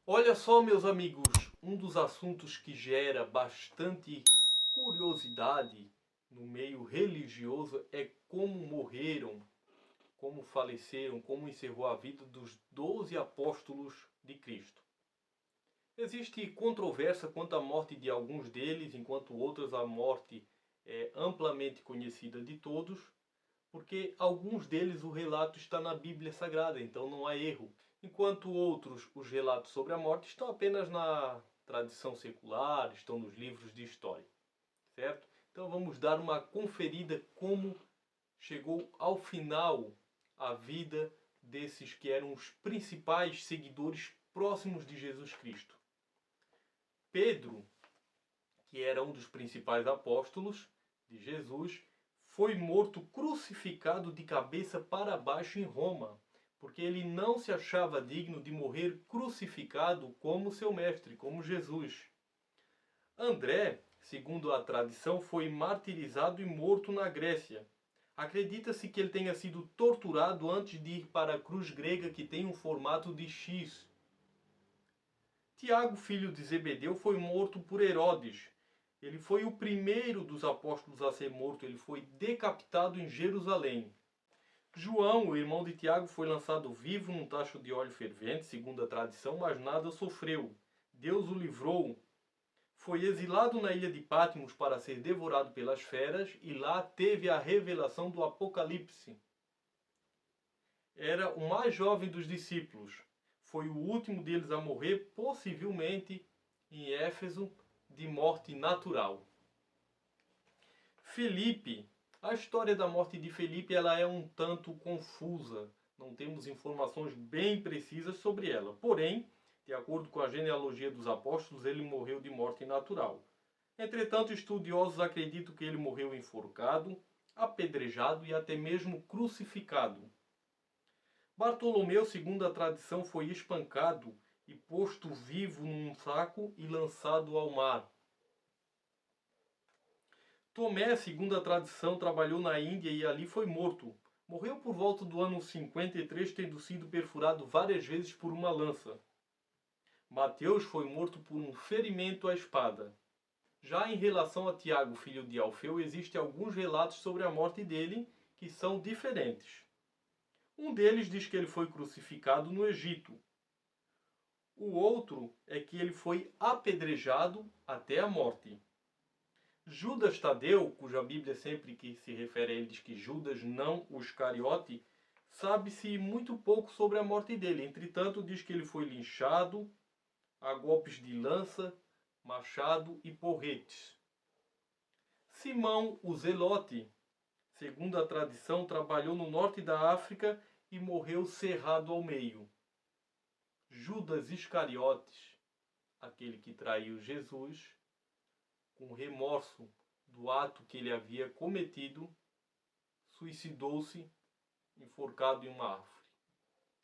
Olha só, meus amigos, um dos assuntos que gera bastante curiosidade no meio religioso é como morreram, como faleceram, como encerrou a vida dos 12 apóstolos de Cristo. Existe controvérsia quanto à morte de alguns deles, enquanto outras a morte é amplamente conhecida de todos, porque alguns deles o relato está na Bíblia Sagrada, então não há erro. Enquanto outros, os relatos sobre a morte estão apenas na tradição secular, estão nos livros de história, certo? Então vamos dar uma conferida como chegou ao final a vida desses que eram os principais seguidores próximos de Jesus Cristo. Pedro, que era um dos principais apóstolos de Jesus, foi morto crucificado de cabeça para baixo em Roma, porque ele não se achava digno de morrer crucificado como seu mestre, como Jesus. André, segundo a tradição, foi martirizado e morto na Grécia. Acredita-se que ele tenha sido torturado antes de ir para a cruz grega, que tem um formato de X. Tiago, filho de Zebedeu, foi morto por Herodes. Ele foi o primeiro dos apóstolos a ser morto. Ele foi decapitado em Jerusalém. João, o irmão de Tiago, foi lançado vivo num tacho de óleo fervente, segundo a tradição, mas nada sofreu. Deus o livrou. Foi exilado na ilha de Patmos para ser devorado pelas feras e lá teve a revelação do Apocalipse. Era o mais jovem dos discípulos. Foi o último deles a morrer, possivelmente em Éfeso, de morte natural. Felipe. A história da morte de Felipe ela é um tanto confusa. Não temos informações bem precisas sobre ela. Porém, de acordo com a genealogia dos apóstolos, ele morreu de morte natural. Entretanto, estudiosos acreditam que ele morreu enforcado, apedrejado e até mesmo crucificado. Bartolomeu, segundo a tradição, foi espancado e posto vivo num saco e lançado ao mar. Tomé, segundo a tradição, trabalhou na Índia e ali foi morto. Morreu por volta do ano 53, tendo sido perfurado várias vezes por uma lança. Mateus foi morto por um ferimento à espada. Já em relação a Tiago, filho de Alfeu, existem alguns relatos sobre a morte dele que são diferentes. Um deles diz que ele foi crucificado no Egito. O outro é que ele foi apedrejado até a morte. Judas Tadeu, cuja Bíblia sempre que se refere a ele diz que Judas, não o Iscariote, sabe-se muito pouco sobre a morte dele. Entretanto, diz que ele foi linchado a golpes de lança, machado e porretes. Simão, o Zelote, segundo a tradição, trabalhou no norte da África e morreu cerrado ao meio. Judas Iscariotes, aquele que traiu Jesus, com remorso do ato que ele havia cometido, suicidou-se enforcado em uma árvore.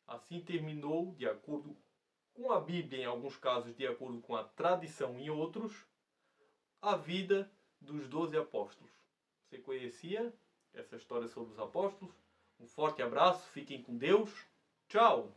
Assim terminou, de acordo com a Bíblia, em alguns casos de acordo com a tradição em outros, a vida dos 12 apóstolos. Você conhecia essa história sobre os apóstolos? Um forte abraço, fiquem com Deus. Tchau!